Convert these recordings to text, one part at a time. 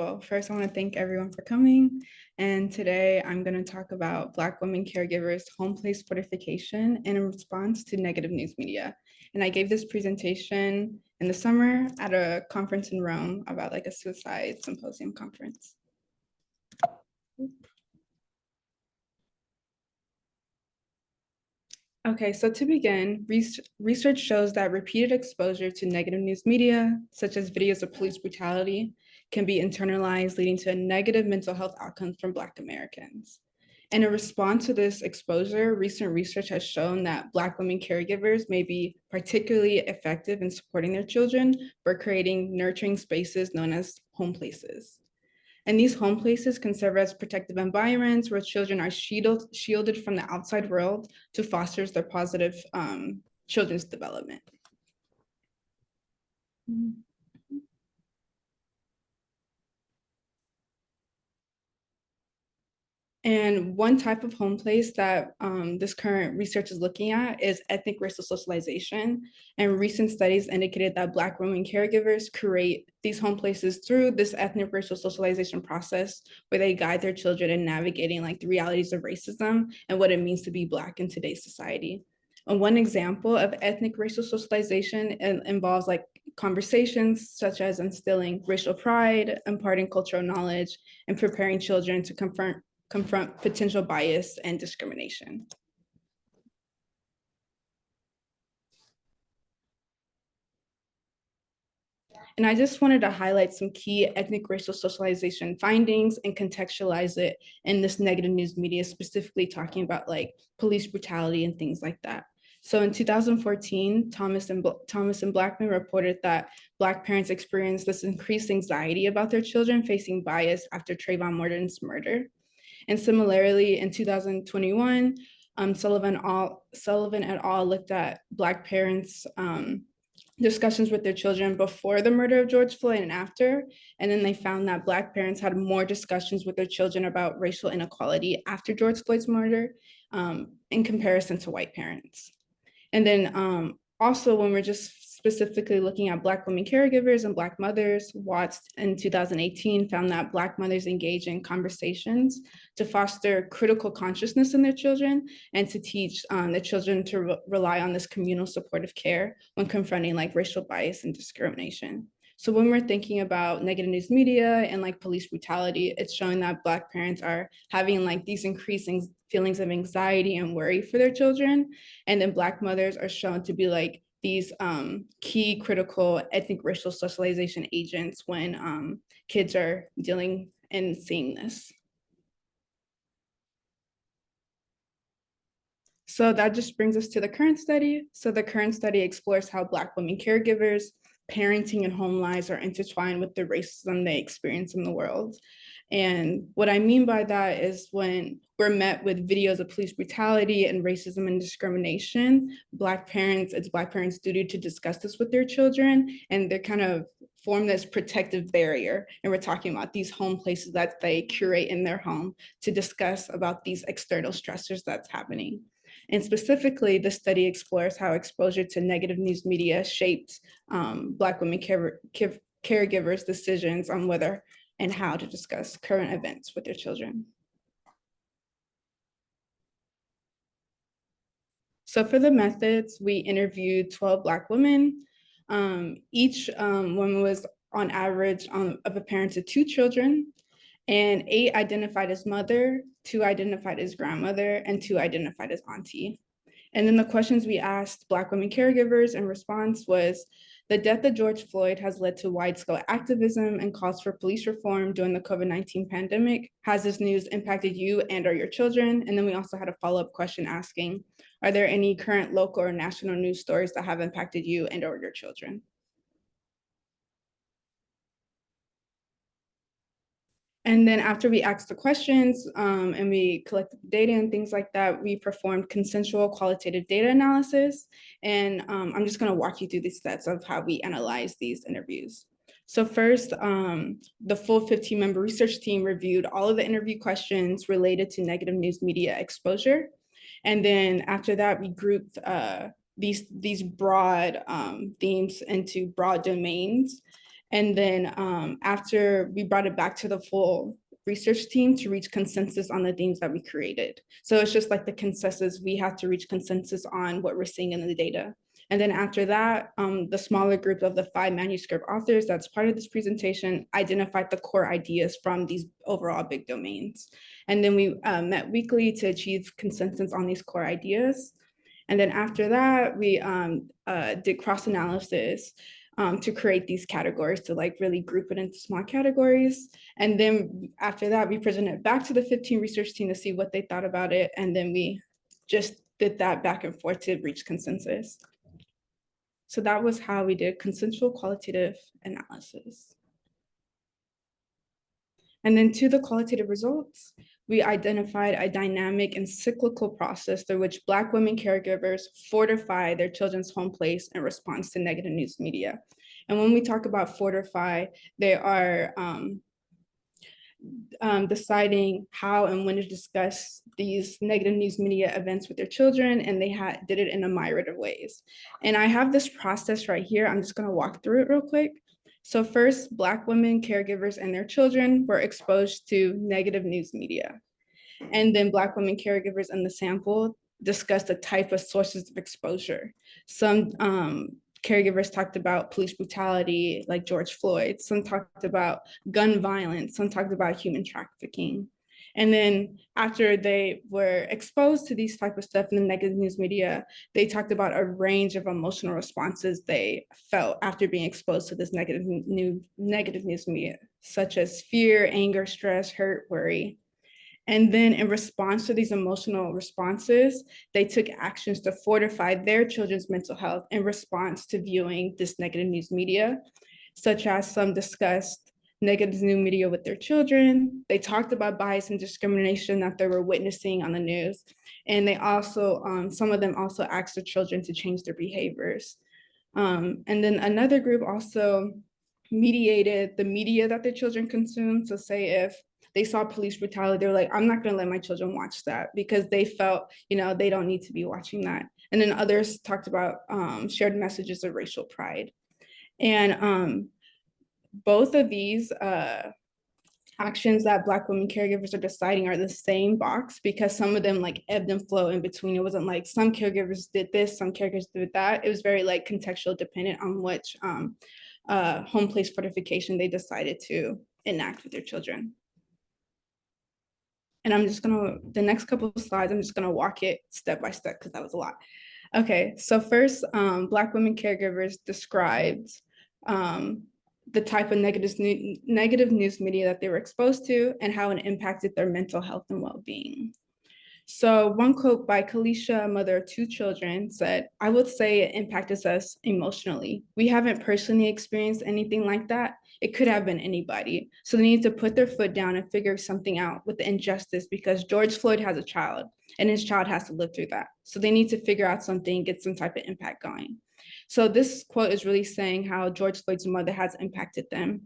Well, first, I want to thank everyone for coming. And today I'm going to talk about Black women caregivers, Homeplace Fortification in response to negative news media. And I gave this presentation in the summer at a conference in Rome about like a suicide symposium conference. Okay, so to begin, research shows that repeated exposure to negative news media, such as videos of police brutality, can be internalized, leading to negative mental health outcomes from Black Americans. And in response to this exposure, recent research has shown that Black women caregivers may be particularly effective in supporting their children by creating nurturing spaces known as home places. And these home places can serve as protective environments where children are shielded from the outside world to foster their positive children's development. And one type of home place that this current research is looking at is ethnic racial socialization. And recent studies indicated that Black women caregivers create these home places through this ethnic racial socialization process, where they guide their children in navigating like the realities of racism and what it means to be Black in today's society. And one example of ethnic racial socialization involves like conversations such as instilling racial pride, imparting cultural knowledge, and preparing children to confront potential bias and discrimination. And I just wanted to highlight some key ethnic racial socialization findings and contextualize it in this negative news media, specifically talking about like police brutality and things like that. So in 2014, Thomas and Blackman reported that Black parents experienced this increased anxiety about their children facing bias after Trayvon Martin's murder. And similarly, in 2021, Sullivan et al. Looked at Black parents' discussions with their children before the murder of George Floyd and after. And then they found that Black parents had more discussions with their children about racial inequality after George Floyd's murder in comparison to white parents. And then also when we're just specifically looking at Black women caregivers and Black mothers, Watts in 2018 found that Black mothers engage in conversations to foster critical consciousness in their children and to teach the children to rely on this communal supportive care when confronting like racial bias and discrimination. So when we're thinking about negative news media and like police brutality, it's showing that Black parents are having like these increasing feelings of anxiety and worry for their children. And then Black mothers are shown to be like these key critical ethnic racial socialization agents when kids are dealing and seeing this. So that just brings us to the current study. So the current study explores how Black women caregivers, parenting and home lives are intertwined with the racism they experience in the world. And what I mean by that is when we're met with videos of police brutality and racism and discrimination, it's Black parents' duty to discuss this with their children, and they kind of form this protective barrier. And we're talking about these home places that they curate in their home to discuss about these external stressors that's happening. And specifically, the study explores how exposure to negative news media shaped Black women caregivers' decisions on whether and how to discuss current events with their children. So for the methods, we interviewed 12 Black women. Each woman was on average of a parent to 2 children, and 8 identified as mother, 2 identified as grandmother, and 2 identified as auntie. And then the questions we asked Black women caregivers in response was, the death of George Floyd has led to wide-scale activism and calls for police reform during the COVID-19 pandemic. Has this news impacted you and or your children? And then we also had a follow-up question asking, are there any current local or national news stories that have impacted you and or your children? And then after we asked the questions and we collected data and things like that, we performed consensual qualitative data analysis. And I'm just gonna walk you through the steps of how we analyze these interviews. So first, the full 15-member research team reviewed all of the interview questions related to negative news media exposure. And then after that, we grouped these broad themes into broad domains. And then after we brought it back to the full research team to reach consensus on the themes that we created. So it's just like the consensus, we have to reach consensus on what we're seeing in the data. And then after that, the smaller group of the 5 manuscript authors that's part of this presentation identified the core ideas from these overall big domains. And then we met weekly to achieve consensus on these core ideas. And then after that, we did cross-analysis to create these categories, to like really group it into small categories. And then after that, we presented it back to the 15 research team to see what they thought about it. And then we just did that back and forth to reach consensus. So that was how we did consensual qualitative analysis. And then to the qualitative results, we identified a dynamic and cyclical process through which Black women caregivers fortify their children's home place in response to negative news media. And when we talk about fortify, they are deciding how and when to discuss these negative news media events with their children, and they did it in a myriad of ways. And I have this process right here. I'm just going to walk through it real quick. So first, Black women caregivers and their children were exposed to negative news media. And then Black women caregivers in the sample discussed the type of sources of exposure. Some caregivers talked about police brutality, like George Floyd. Some talked about gun violence. Some talked about human trafficking. And then after they were exposed to these type of stuff in the negative news media, they talked about a range of emotional responses they felt after being exposed to this negative news media, such as fear, anger, stress, hurt, worry. And then in response to these emotional responses, they took actions to fortify their children's mental health in response to viewing this negative news media, such as some discussed negative news media with their children. They talked about bias and discrimination that they were witnessing on the news. And they also, some of them also asked their children to change their behaviors. And then another group also mediated the media that their children consume. So say if they saw police brutality, they're like, I'm not gonna let my children watch that, because they felt, they don't need to be watching that. And then others talked about shared messages of racial pride. And both of these actions that Black women caregivers are deciding are the same box, because some of them like ebbed and flow in between. It wasn't like some caregivers did this, some caregivers did that. It was very like contextual dependent on which home place fortification they decided to enact with their children. And I'm just gonna, the next couple of slides, I'm just gonna walk it step by step because that was a lot. Okay, so first, Black women caregivers described the type of negative news media that they were exposed to and how it impacted their mental health and well-being. So one quote by Elisha, a mother of 2 children, said, "I would say it impacted us emotionally. We haven't personally experienced anything like that. It could have been anybody. So they need to put their foot down and figure something out with the injustice, because George Floyd has a child and his child has to live through that. So they need to figure out something, get some type of impact going." So this quote is really saying how George Floyd's mother has impacted them.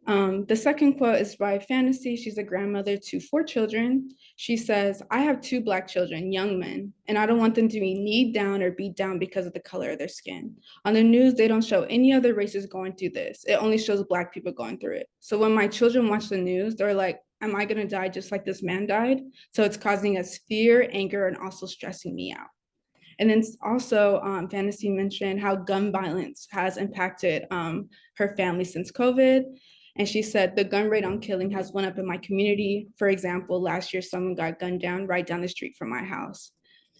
The second quote is by Fantasy. She's a grandmother to 4 children. She says, "I have 2 Black children, young men, and I don't want them to be kneed down or beat down because of the color of their skin. On the news, they don't show any other races going through this. It only shows Black people going through it. So when my children watch the news, they're like, am I gonna die just like this man died? So it's causing us fear, anger, and also stressing me out." And then also Fantasy mentioned how gun violence has impacted her family since COVID. And she said, "The gun rate on killing has went up in my community. For example, last year, someone got gunned down right down the street from my house.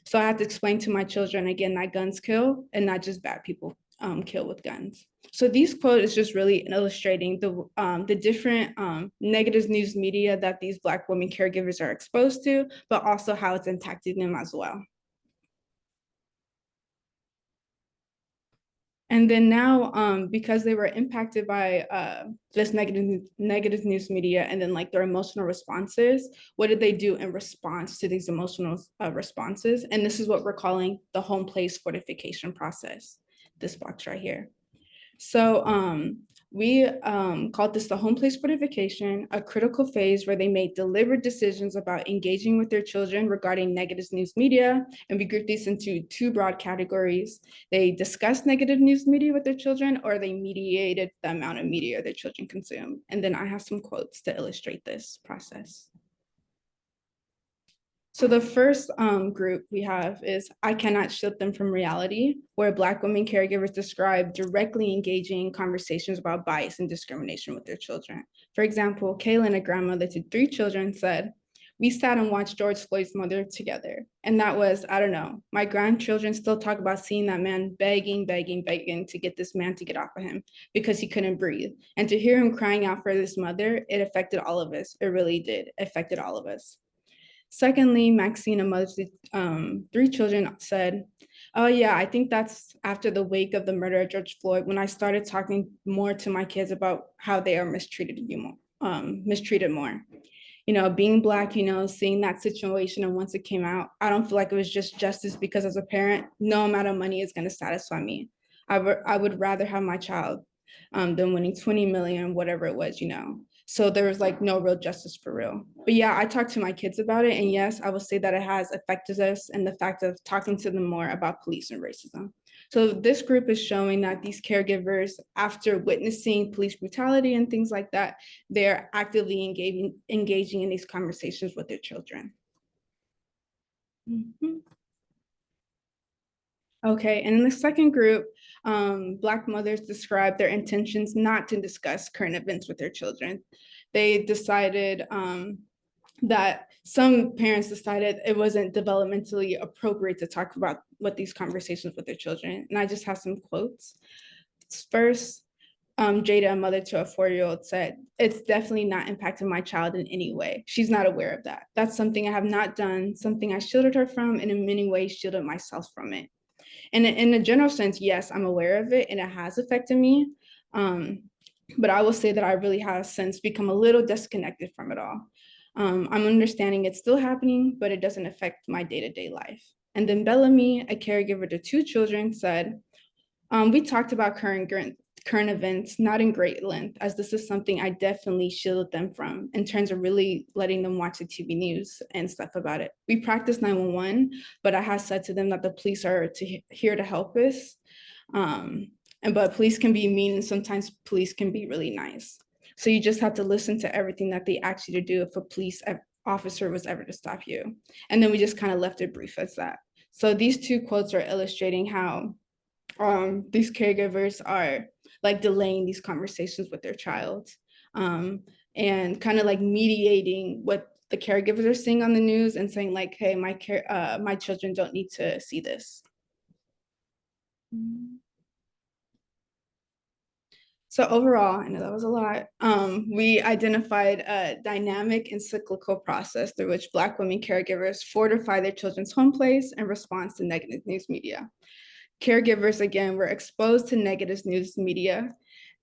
So I had to explain to my children, again, that guns kill and not just bad people kill with guns." So these quotes is just really illustrating the different negative news media that these Black women caregivers are exposed to, but also how it's impacting them as well. And then now, because they were impacted by this negative news media and then like their emotional responses, what did they do in response to these emotional responses? And this is what we're calling the home place fortification process, this box right here. So We called this the Homeplace Fortification, a critical phase where they made deliberate decisions about engaging with their children regarding negative news media. And we grouped these into two broad categories. They discussed negative news media with their children, or they mediated the amount of media their children consume. And then I have some quotes to illustrate this process. So the first group we have is I Cannot Shield Them from Reality, where Black women caregivers describe directly engaging conversations about bias and discrimination with their children. For example, Kaylin, a grandmother to 3 children, said, "We sat and watched George Floyd's mother together. And that was, I don't know, my grandchildren still talk about seeing that man begging to get this man to get off of him because he couldn't breathe. And to hear him crying out for this mother, it affected all of us. It really did. It affected all of us." Secondly, Maxine, a mother to 3 children, said, "Oh yeah, I think that's after the wake of the murder of George Floyd, when I started talking more to my kids about how they are mistreated more. You know, being Black, you know, seeing that situation, and once it came out, I don't feel like it was just justice because as a parent, no amount of money is going to satisfy me. I would rather have my child than winning 20 million, whatever it was, you know." So there was like no real justice for real. But yeah, I talked to my kids about it. And yes, I will say that it has affected us and the fact of talking to them more about police and racism. So this group is showing that these caregivers, after witnessing police brutality and things like that, they're actively engaging in these conversations with their children. Mhm. Okay, and in the second group, Black mothers described their intentions not to discuss current events with their children. They decided that some parents decided it wasn't developmentally appropriate to talk about what these conversations with their children. And I just have some quotes. First, Jada, a mother to a 4-year-old, said, "It's definitely not impacted my child in any way. She's not aware of that. That's something I have not done, something I shielded her from, and in many ways shielded myself from it." And in a general sense, yes, I'm aware of it and it has affected me. But I will say that I really have since become a little disconnected from it all. I'm understanding it's still happening, but it doesn't affect my day-to-day life. And then Bellamy, a caregiver to 2 children, said, "We talked about current events, not in great length, as this is something I definitely shielded them from in terms of really letting them watch the TV news and stuff about it. We practice 911, but I have said to them that the police are here to help us. But police can be mean and sometimes police can be really nice. So you just have to listen to everything that they ask you to do if a police officer was ever to stop you." And then we just kind of left it brief as that. So these 2 quotes are illustrating how these caregivers are like delaying these conversations with their child, and kind of like mediating what the caregivers are seeing on the news and saying like, "Hey, my children don't need to see this." So overall, I know that was a lot. We identified a dynamic and cyclical process through which Black women caregivers fortify their children's home place in response to negative news media. Caregivers, again, were exposed to negative news media.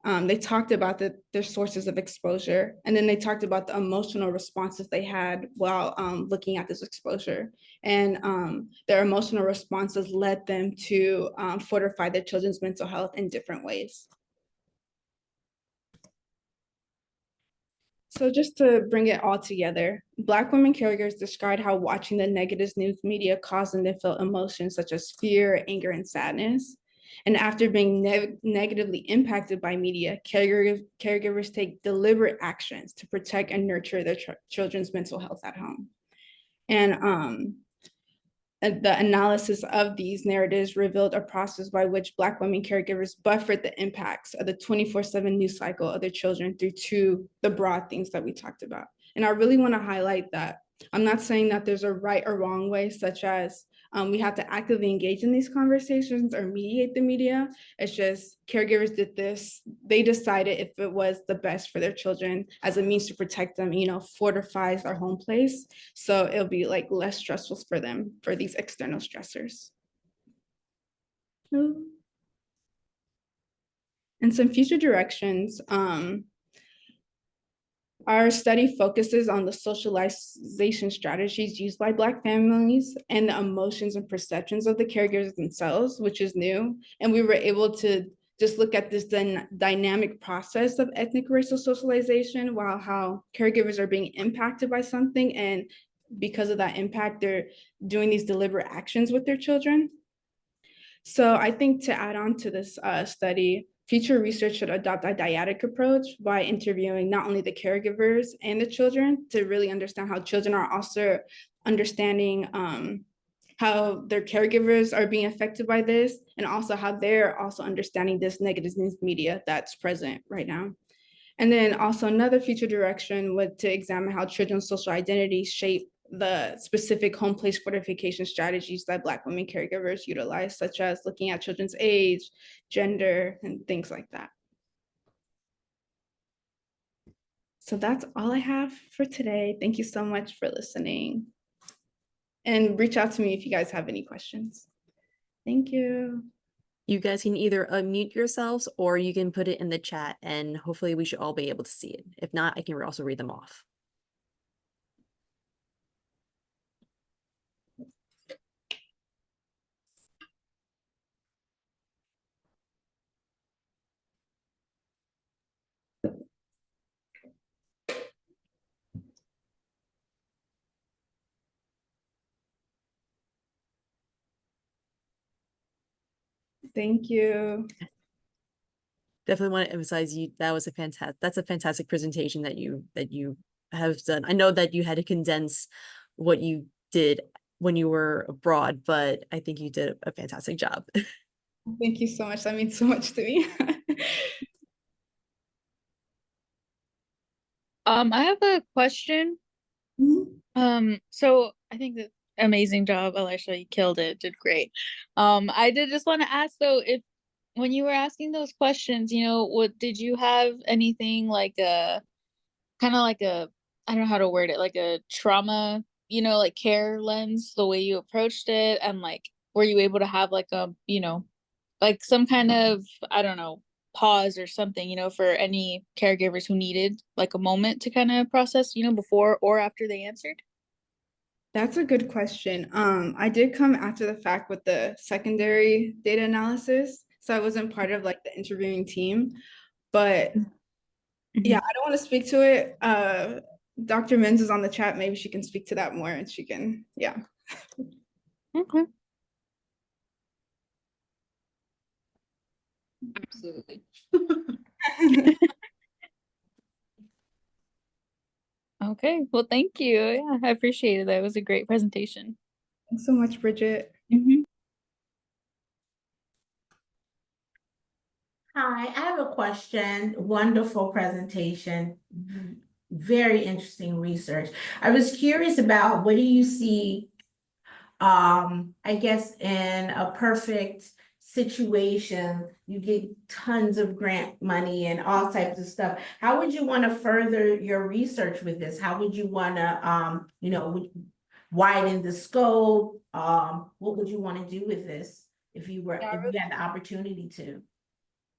They talked about their sources of exposure, and then they talked about the emotional responses they had while looking at this exposure. And their emotional responses led them to fortify their children's mental health in different ways. So just to bring it all together, Black women caregivers described how watching the negative news media caused them to feel emotions such as fear, anger, and sadness. And after being negatively impacted by media, caregivers take deliberate actions to protect and nurture their children's mental health at home. And the analysis of these narratives revealed a process by which Black women caregivers buffered the impacts of the 24/7 news cycle of their children through the broad things that we talked about. And I really want to highlight that I'm not saying that there's a right or wrong way, such as we have to actively engage in these conversations or mediate the media. It's just caregivers did this. They decided if it was the best for their children as a means to protect them, you know, fortifies our home place. So it'll be like less stressful for them for these external stressors. And some future directions. Our study focuses on the socialization strategies used by Black families and the emotions and perceptions of the caregivers themselves, which is new. And we were able to just look at this dynamic process of ethnic racial socialization, while how caregivers are being impacted by something, and because of that impact, they're doing these deliberate actions with their children. So I think to add on to this study, future research should adopt a dyadic approach by interviewing not only the caregivers and the children to really understand how children are also understanding how their caregivers are being affected by this, and also how they're also understanding this negative news media that's present right now. And then also another future direction would to examine how children's social identities shape the specific home place fortification strategies that Black women caregivers utilize, such as looking at children's age, gender, and things like that. So that's all I have for today. Thank you so much for listening. And reach out to me if you guys have any questions. Thank you. You guys can either unmute yourselves or you can put it in the chat, and hopefully we should all be able to see it. If not, I can also read them off. Thank you. Definitely want to emphasize that's a fantastic presentation that you have done. I know that you had to condense what you did when you were abroad, but I think you did a fantastic job. Thank you so much. That means so much to me. I have a question. So I think that amazing job, Elisha. You killed it, did great. I did just want to ask though, if when you were asking those questions, what did you have anything like a kind of like a, I don't know how to word it, like a trauma, like care lens, the way you approached it, and like were you able to have like a, like some kind of, I don't know, pause or something, for any caregivers who needed like a moment to kind of process, before or after they answered? That's a good question. I did come after the fact with the secondary data analysis, so I wasn't part of like the interviewing team. But yeah, I don't want to speak to it. Dr. Menz is on the chat. Maybe she can speak to that more, and she can, yeah. Okay. Absolutely. Okay, well, thank you. Yeah, I appreciate it. That was a great presentation. Thanks so much, Bridget. Hi, I have a question. Wonderful presentation. Very interesting research. I was curious about what do you see, I guess in a perfect situation, you get tons of grant money and all types of stuff. How would you want to further your research with this? How would you want to, widen the scope? What would you want to do with this if you had the opportunity to?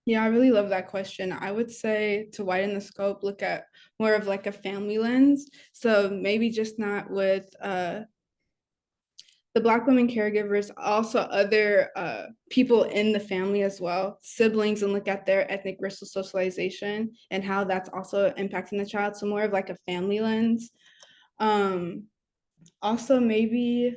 Yeah, I really love that question. I would say to widen the scope, look at more of like a family lens. So maybe just not with the Black women caregivers, also other people in the family as well, siblings, and look at their ethnic racial socialization and how that's also impacting the child. So more of like a family lens. Also maybe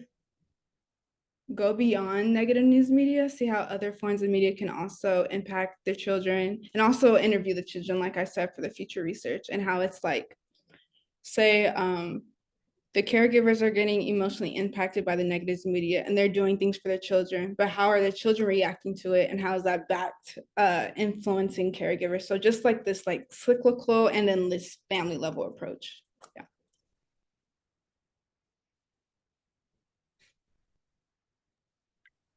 go beyond negative news media, see how other forms of media can also impact their children, and also interview the children, like I said, for the future research, and how it's like, say, the caregivers are getting emotionally impacted by the negative media and they're doing things for their children, but how are their children reacting to it, and how is that back influencing caregivers? So just like this like cyclical and then this family level approach. Yeah.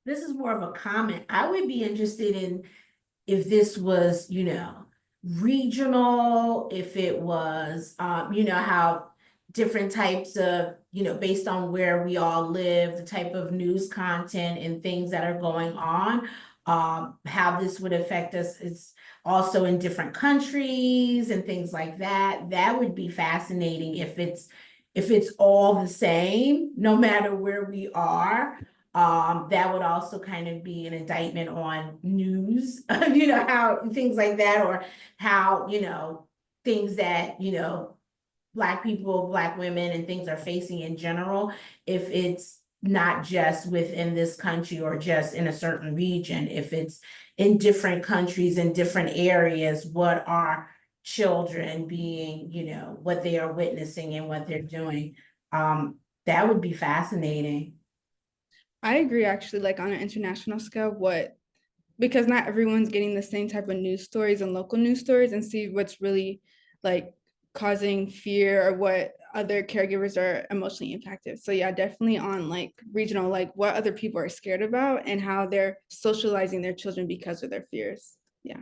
This is more of a comment. I would be interested in if this was, regional, if it was, how different types of, based on where we all live, the type of news content and things that are going on, how this would affect us. It's also in different countries and things like that. That would be fascinating if it's all the same, no matter where we are. That would also kind of be an indictment on news, you know, how things like that, or how, you know, things that, you know, Black people, Black women and things are facing in general, if it's not just within this country or just in a certain region, if it's in different countries, in different areas, what are children being, you know, what they are witnessing and what they're doing. That would be fascinating. I agree, actually, like on an international scale, because not everyone's getting the same type of news stories and local news stories, and see what's really like causing fear or what other caregivers are emotionally impacted. So yeah, definitely on like regional, like what other people are scared about and how they're socializing their children because of their fears. Yeah.